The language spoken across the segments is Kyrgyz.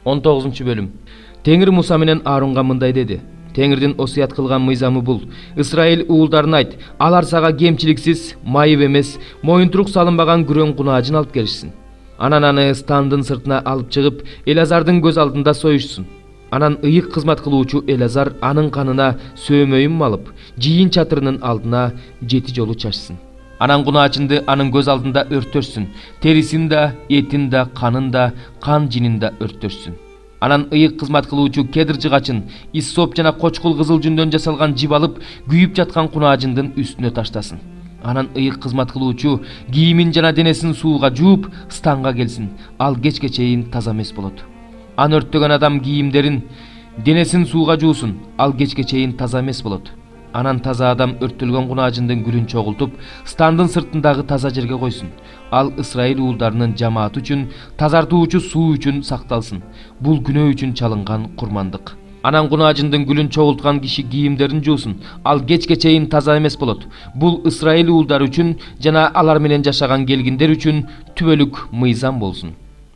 19 bölüm. Теңир Муса менен Аарунга мындай деди: Теңирдин осуят кылган мыйзамы бул. Исраил уулдарына айт, алар сага кемчиликсиз, майып эмес, моюнтурук салынбаган күрөң кунаажын алып келишсин. Анан аны стандын сыртына алып чыгып, Элазардын көз алдында союшсун. Анан ыйык кызмат кылуучу Элазар анын канына сөөмөйүн малып, жийин чатырынын алдына 7 жолу чачсын. Анан кунаачынды анын көз алдында өрттөрсүн. Терисин да, этин да, канын да, кан жинин да өрттөрсүн. Анан ыйык кызмат кылуучу кедр жыгачын, иссоп жана кочкул кызыл жүндөн жасалган жип алып, күйүп жаткан кунаажындын үстүнө таштасын. Анан ыйык кызмат кылуучу кийимин жана денесин сууга жууп, станга келсин. Ал кечке чейин таза эмес болот. Аны өрттөгөн адам кийимдерин, денесин сууга жуусун. Ал кечке чейин таза эмес болот. Анан таза адам өрттөлгөн кунаажындын гүлүн чогултуп, стандын сыртындагы таза жерге койсун. Ал Исраил уулдарынын жамааты үчүн, тазартуучу суу үчүн сакталсын. Бул күнөө үчүн чалынган курмандык. Анан кунаажындын гүлүн чогулткан киши кийимдерин жуусун. Ал кечке чейин таза эмес болот. Бул Исраил уулдары үчүн жана алар менен жашаган келгиндер үчүн түбөлүк мыйзам болсун.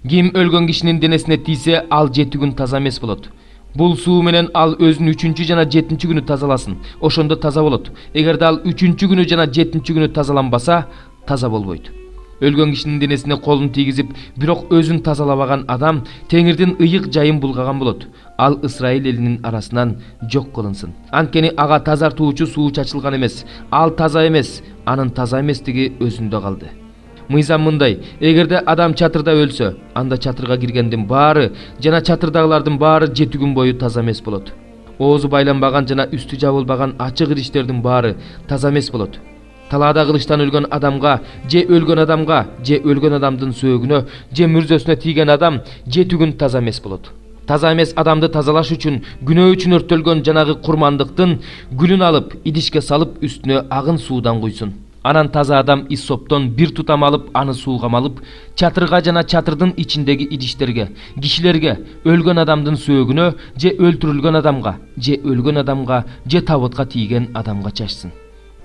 Ким өлгөн кишинин денесине тийсе, ал 7 күн таза эмес болот. Бул суу менен ал өзүн 3-чү жана 7-чү күнү тазаласын. Ошондо таза болот. Эгерде ал 3-чү күнү жана 7-чү күнү тазаланбаса, таза болбойт. Өлгөн кишинин денесине колун тийгизип, бирок өзүн тазалабаган адам Теңирдин ыйык жайын булгаган болот. Ал Исраил элинин арасынан жок кылынсын. Анткени ага тазартуучу суу чачылган эмес. Ал таза эмес. Анын таза эместиги өзүндө калды. Мыйзам мындай: эгерде адам чатырда өлсө, анда чатырга киргендин баары жана чатырдагылардын баары 7 күн бою таза эмес болот. Оозу байланбаган жана үстү жабылбаган ачык идиштердин баары таза эмес болот. Талаада кылычтан өлгөн адамга, же өлгөн адамга, же өлгөн адамдын сөөгүнө, же мүрзөсүнө тийген адам 7 күн таза эмес болот. Таза эмес адамды тазалаш үчүн, күнөө үчүн өрттөлгөн жанагы курмандыктын гүлүн алып, идишке салып, үстүнө агын суудан куйсун. Анан таза адам иссоптон бир тутам алып, аны сууга малып, чатырга жана чатырдын ичиндеги идиштерге, кишилерге, өлгөн адамдын сөөгүнө, же өлтүрүлгөн адамга, же табытка тийген адамга чачсын.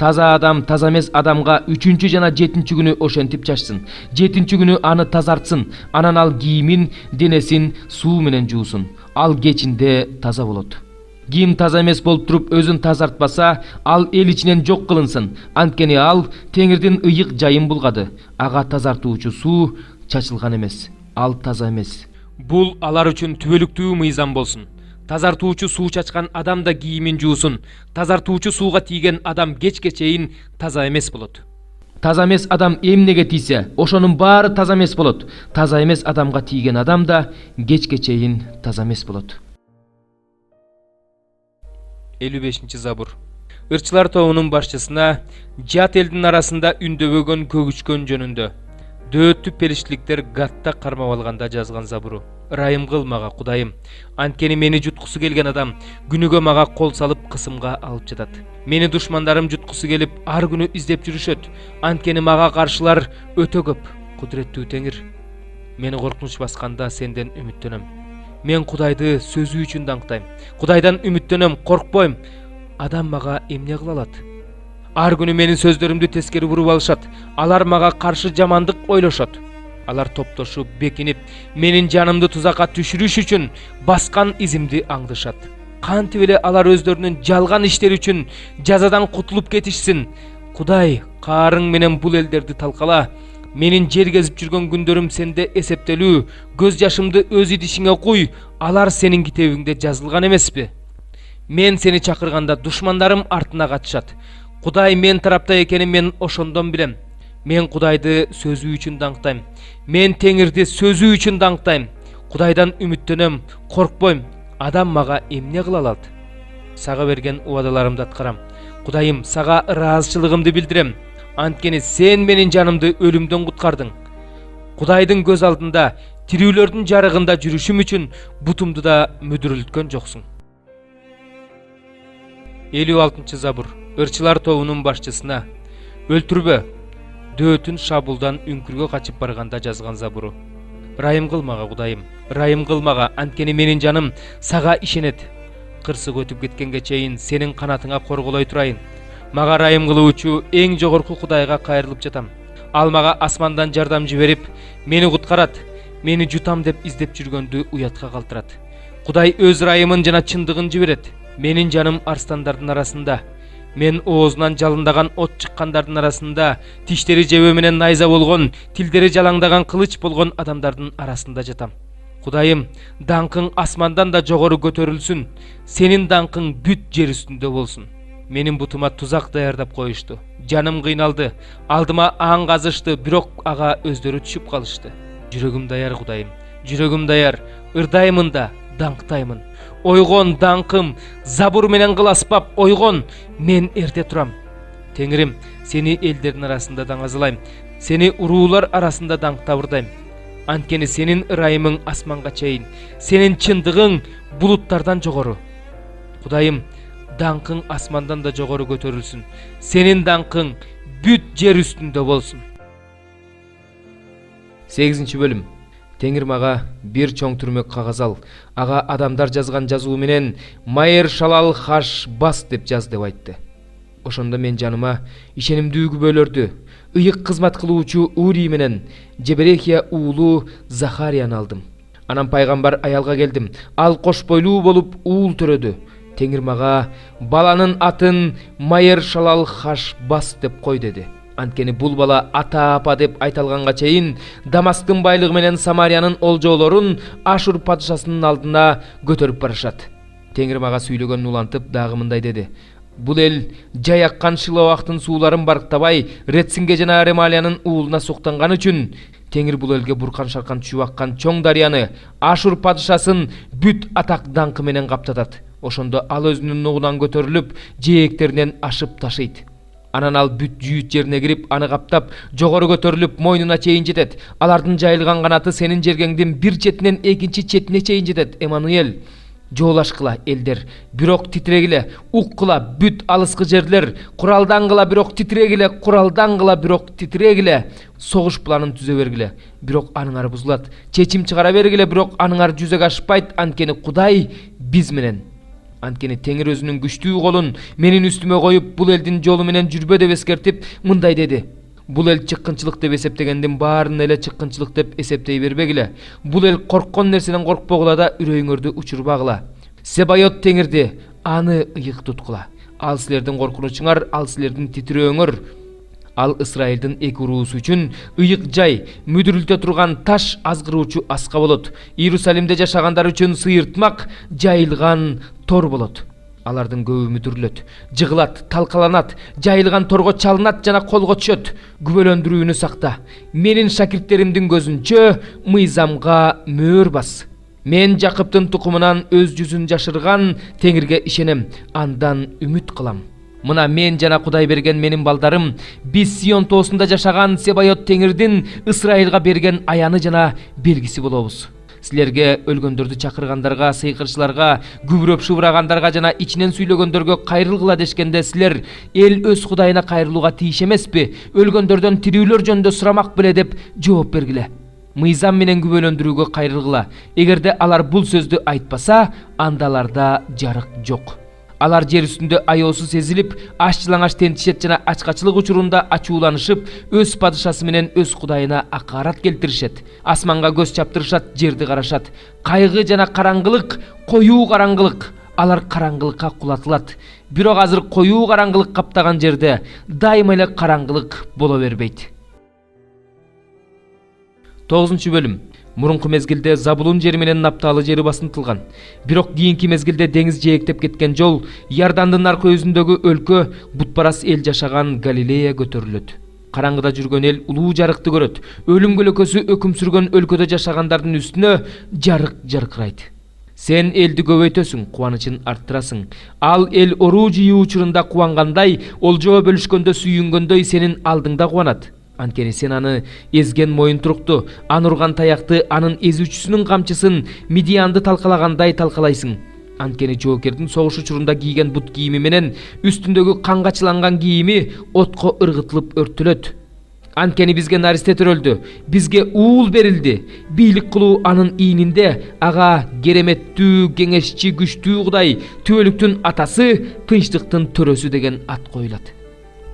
Таза адам таза эмес адамга 3-чү жана 7-чү күнү ошентип чачсын. 7-чү күнү аны тазартсын. Анан ал кийимин, денесин суу менен жуусун. Ал кечинде таза болот. Ким таза эмес болуп туруп өзүн тазартпаса, ал эл ичинен жок кылынсын. Анткени ал Теңирдин ыйык жайын булгады. Ага тазартуучу суу чачылган эмес. Ал таза эмес. Бул алар үчүн түбөлүктүү мыйзам болсун. Тазартуучу суу чачкан адам да кийимин жуусун. Тазартуучу сууга тийген адам кечке чейин таза эмес болот. Таза эмес адам эмнеге тийсе, ошонун баары таза эмес болот. Таза эмес адамга тийген адам да кечке чейин таза эмес болот. 55-забур. Ырчылар тобунун башчысына жат элдин арасында үндөбөгөн көгүчкөн жөнүндө дөөттү периштиликтер Гатта кармап алганда жазган забуру. Ырайым кыл мага, Кудайым, анткени мени жуткусу келген адам күнүгө мага кол салып кысымга алып жатат. Мени душмандарым жуткусу келип ар күнү издеп жүрүшөт. Анткени мага каршылар өтө көп. Кудуреттүү Теңир, мени коркунуч басканда сенден үмүттөнөм. Мен Кудайды сөзү үчүн даңктайм. Кудайдан үмүттөнөм, коркпойм. Адам мага эмне кыла алат? Ар күнү менин сөздөрүмдү тескери буруп алышат. Алар мага каршы жамандык ойлошот. Алар топтошуп, бекинип, менин жанымды тузакка түшүрүш үчүн баскан изимди аңдышат. Кантип эле алар өздөрүнүн жалган иштери үчүн жазадан кутулуп кетишсин. Кудай, каарың менен бул элдерди талкала. Менин жер кезип жүргөн күндөрүм сенде эсептелүү. Көз жашымды өз идишиңе куй. Алар сенин китебиңде жазылган эмеспи? Мен сени чакырганда душмандарым артына качышат. Кудай мен тарапта экенин мен ошондон билем. Мен Кудайды сөзү үчүн даңктайм. Мен Теңирди сөзү үчүн даңктайм. Кудайдан үмүттөнөм, коркпойм. Адам мага эмне кыла алат? Сага берген убадаларымды аткарам. Кудайым, сага ыраазычылыгымды билдирем. Анткени сен менин жанымды өлүмдөн куткардың. Кудайдын көз алдында, тирүүлөрдүн жарыгында жүрүшүм үчүн бутумду да мүдүрүлткөн жоксуң. 56-забур. Ырчылар тобунун башчысына өлтүрбө, дөөтүн шабулдан үңкүргө качып барганда жазган забуру. Ырайым кыл мага, Кудайым, ырайым кыл мага, анткени менин жаным сага ишенет. Кырсык өтүп кеткенге чейин сенин канатыңа корголой турайын. Мага ырайым кылуучу эң жогорку Кудайга кайрылып жатам. Ал мага асмандан жардам жиберип, мени куткарат. Meni jutam деп издеп жүргөндү уятка калтырат. Кудай өз ырайымын жана чындыгын жиберет. Менин жаным арстандардын арасында. Мен оозунан жалындаган от чыккандардын арасында, тиштери жебе менен найза болгон, тилдери жалаңдаган кылыч болгон адамдардын арасында жатам. Кудайым, даңкың асмандан да жогору көтөрүлсүн. Сенин даңкың бүт жер үстүндө болсун. Менин бутума тузак даярдап коюшту. Жаным кыйналды. Алдыма аң казышты, бирок ага өздөрү түшүп калышты. Жүрөгүм даяр Кудайым. Жүрөгүм даяр. Ырдаймын да, даңктаймын. Ойгон даңкым, забур менен кыласпап, ойгон, мен эрте турам. Теңирим, сени элдердин арасында даңазылайм. Сени уруулар арасында даңктабырдайм. Анткени сенин ырайымың асманга чейин, сенин чындыгың булуттардан жогору. Кудайым, даңкың асмандан да жогору көтөрүлсүн. Сенин даңкың бүт жер үстүндө болсун. 8-бөлүм. Теңир мага бир чоң түрмөк кагаз ал. Ага адамдар жазган жазуу менен Майер шалал хаш бас деп жаз деп айтты. Ошондо мен жаныма ишенимдүү күбөлөрдү, ыйык кызмат кылуучу Ури менен Жеберехия уулу Захарияны алдым. Анан пайгамбар аялга келдим. Ал кош бойлуу болуп уул төрөдү. Теңир мага баланын атын Майер шалал хаш бас деп кой деди. Анткени бул бала ата апа деп айтылганга чейин Дамасктын байлыгы менен Самариянын олжолорун Ашур падышасынын алдына көтөрүп барышат. Теңир мага сүйлөгөнүн улантып дагы мындай деди. Бул эл жай аккан Шиловактын сууларын барктабай, Ретсинге жана Ремалиянын уулуна суктанган үчүн Теңир бул элге буркан шаркан түшүп аккан чоң дарыяны, Ашур падышасын бүт атак даңкы менен каптатат. Ошондо ал өзүнүн нугунан көтөрүлүп, жээктеринен ашып ташыйт. Анан ал бүт жүйүт жерине кирип, аны каптап, жогору көтөрүлүп, мойнуна чейин жетет. Алардын жайылган канаты сенин жергеңдин бир четинен экинчи четине чейин жетет. Эммануэль, жоолашкыла элдер, бирок титирегиле, уккыла бүт алыскы жерлер, куралдангыла бирок титирегиле, куралдангыла бирок титирегиле, согуш планын түзө бергиле, бирок аныңар бузулат. Чечим чыгара бергиле, бирок аныңар жүзөгө ашпайт, анткени Кудай биз менен. Анткени Теңир өзүнүн күчтүү колун менин үстүмө коюп, бул элдин жолу менен жүрбө деп эскертип, мындай деди. Бул эл чыккынчылык деп эсептегендин баарын эле чыккынчылык деп эсептей бербегиле. Бул эл корккон нерседен коркпогула да, үрөйүңөрдү учурбагыла. Себайот Теңирди, аны ыйык туткула. Ал силердин коркунучуңар, ал силердин титирөөңөр. Ал Исраилдин эки уруусу үчүн ыйык жай, мүдүрүлтө турган таш азгыруучу аска болот. Иерусалимде жашагандар үчүн сыйыртмак, жайылган тор болот. Алардын көбү мүдүрүлөт, жыгылат, талкаланат, жайылган торго чалынат жана колго түшөт. Күбөлөндүрүүнү сакта. Менин шакирттеримдин көзүнчө мыйзамга мөөр бас. Мен Жакыптын тукумунан өз жүзүн жашырган Теңирге ишенем, андан үмүт кылам. Мына мен жана Кудай берген менин балдарым, биз Сион тоосунда жашаган Себайот Теңирдин Исраилга берген аяны жана белгиси болобуз. Силерге өлгөндөрдү чакыргандарга, сыйкырчыларга, күбүрөп шыбырагандарга жана ичинен сүйлөгөндөргө кайрылгыла дешкенде, силер эл өз Кудайына кайрылууга тийиш эмеспи? Өлгөндөрдөн тирүүлөр жөнүндө сурамак беле деп жооп бергиле. Мыйзам менен күбөлөндүрүүгө кайрылгыла. Эгерде алар бул сөздү айтпаса, анда аларда жарык жок. Алар жер үстүндө аyoосу сезилип, аш-жалаңаш тентишет жана ачкачылык учурунда ачууланышып, өз падышасы менен өз Кудайына акарат келтиришет. Асманга көз чаптырышат, жерди карашат. Кайгы жана караңгылык, коюу караңгылык. Алар караңгылыкка кулатылат. Бирок азыр коюу караңгылык каптаган жерде дайыма эле караңгылык боло бербейт. 9-бөлүм. Мурунку мезгилде Забулун жери менен Напталы жери басынтылган. Бирок кийинки мезгилде деңиз жээктеп кеткен жол Иордандын аркы өзүндөгү өлкө, бутпарас эл жашаган Галилея көтөрүлөт. Караңгыда жүргөн эл улуу жарыкты көрөт. Өлүм көлөкөсү өкүм сүргөн өлкөдө жашагандардын үстүнө жарык жаркырайт. Сен элди көбөйтөсүң, кубанычын арттырасың. Ал эл оруу жыйуу учурунда кубангандай, олжоо бөлүшкөндө сүйүнгөндөй сенин алдыңда кубанат. Анткени сен аны эзген моюнтурукту, анурган таякты, анын эзүүчүсүнүн камчысын, Мидианды талкалагандай талкалайсың. Анткени жоокердин согуш учурунда кийген бут кийими менен үстүндөгү канга чыланган кийими отко ыргытылып өрттөлөт. Анткени бизге наристе төрөлдү, бизге уул берилди. Бийлик кылуу анын ийнинде, ага кереметтүү, кеңешчи, күчтүү Кудай, түбөлүктүн атасы, тынчтыктын төрөсү деген ат коюлат.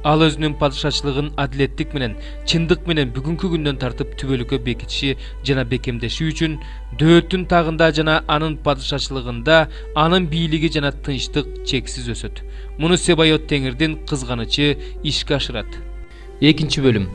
Ал өзүнүн падышачылыгын адилеттик менен, чындык менен бүгүнкү күндөн тартып түбөлүккө бекитиши жана бекемдеши үчүн дөөттүн тагында жана анын падышачылыгында анын бийлиги жана тынчтык чексиз өсөт. Муну Себайот Теңирдин кызганычы ишке ашырат. Экинчи бөлүм.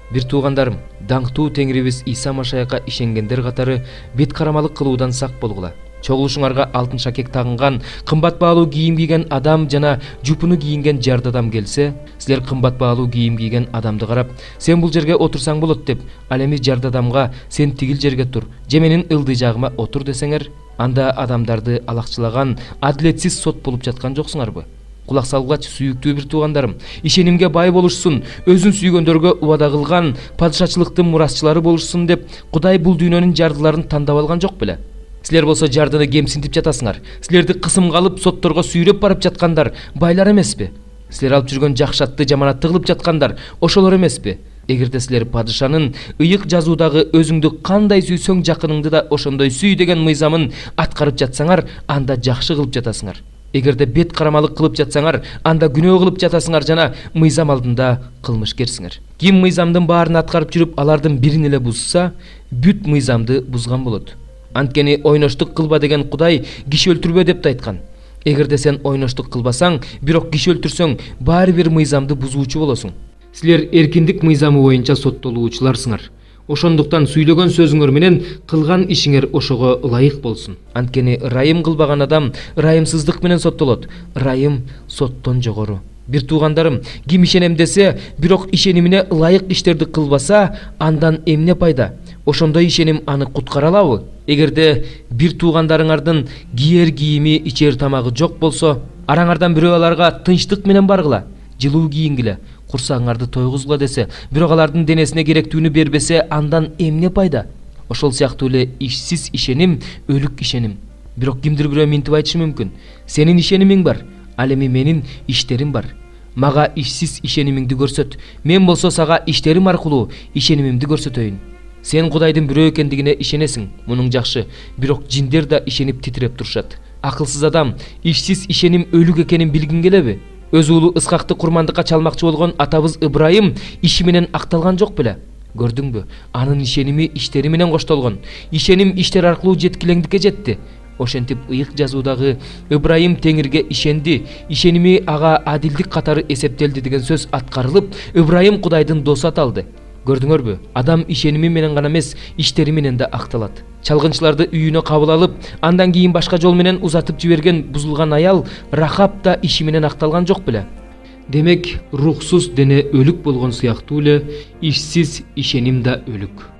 Бир туугандарым, даңктуу Теңирибиз Иса Машаякка ишенгендер катары бет карамалык кылуудан сак болгула. Чогулушуңарга алтын шакек тагынган, кымбат баалуу кийим кийген адам жана жупуну кийинген жарды адам келсе, силер кымбат баалуу кийим кийген адамды карап, сен бул жерге отурсаң болот деп, ал эми жарды адамга сен тигил жерге тур, же менин ылдый жагыма отур десеңер, анда адамдарды алакчылаган адилетсиз сот болуп жаткан жоксуңарбы? Кулак салгыч, сүйүктүү бир туугандарым, ишенимге бай болушсун, өзүн сүйгөндөргө убада кылган, падышачылыктын мурасчылары болушсун деп, Кудай бул дүйнөнүн жардыларын тандап алган жок беле? Силер болсо жардыны кемсинтип жатасыңар. Силерди кысымга алып сотторго сүйрөп барып жаткандар байлар эмеспи? Силер алып жүргөн жакшатты жаманатты кылып жаткандар ошолор эмеспи? Эгерде силер падышанын ыйык жазуудагы өзүңдү кандай сүйсөң жакыныңды да ошондой сүй деген мыйзамын аткарып жатсаңар, анда жакшы кылып жатасыңар. Эгерде бет карамалык кылып жатсаңар, анда күнөө кылып жатасыңар жана мыйзам алдында кылмышкерсиңер. Ким мыйзамдын баарын аткарып жүрүп, алардын бирин эле бузса, бүт мыйзамды бузган болот. Анткени ойноштук кылба деген Кудай киши өлтүрбө деп да айткан. Эгерде сен ойноштук кылбасаң, бирок киши ылтүрсөң, баары бир мыйзамды бузуучу болосуң. Силер эркиндик мыйзамы боюнча соттолуучуларсыңар. Ошондуктан сүйлөгөн сөзүңөр менен кылган ишиңер ошого ылайык болсун. Анткени ырайым кылбаган адам ырайымсыздык менен соттолот. Ырайым соттон жогору. Бир туугандарым, ким ишенем десе, бирок ишенимине ылайык иштерди кылбаса, андан эмне пайда? Ошондой ишеним аны куткара алабы? Эгерде бир туугандарыңардын кийер кийими, ичер тамагы жок болсо, араңардан бирөө аларга тынчтык менен баргыла, жылуу кийингиле, курсагыңарды тойгузгула десе, бирок алардын денесине керектүүнү бербесе, андан эмне пайда? Ошол сыяктуу эле ишсиз ишеним өлүк ишеним. Бирок кимдир бирөө минтип айтышы мүмкүн: сенин ишенимиң бар, ал эми менин иштерим бар. Мага ишсиз ишенимиңди көрсөт, мен болсо сага иштерим аркылуу ишенимимди көрсөтөйүн. Сен Кудайдын бирөө экендигине ишенесиң, мунуң жакшы, бирок жиндер да ишенип титиреп турушат. Акылсыз адам ишсиз ишеним өлүк экенин билгин келеби? Өз уулу Ысхакты курмандыкка чалмакчы болгон атабыз Ыбрайым иши менен акталган жок беле? Көрдүңбү? Анын ишеними иштери менен коштолгон. Ишеним иштер аркылуу жеткилеңдикке жетти. Ошентип ыйык жазуудагы Ыбрайым Теңирге ишенди, ишеними ага адилдик катары эсептелди деген сөз аткарылып, Ыбрайым Кудайдын досу аталды. Көрдүңөрбү? Адам ишеними менен гана эмес, иштери менен да акталат. Чалгынчыларды үйүнө кабыл алып, андан кийин башка жол менен узатып жиберген бузулган аял Рахаб да иши менен акталган жок беле? Демек, рухсуз дене өлүк болгон сыяктуу эле ишсиз ишеним да өлүк.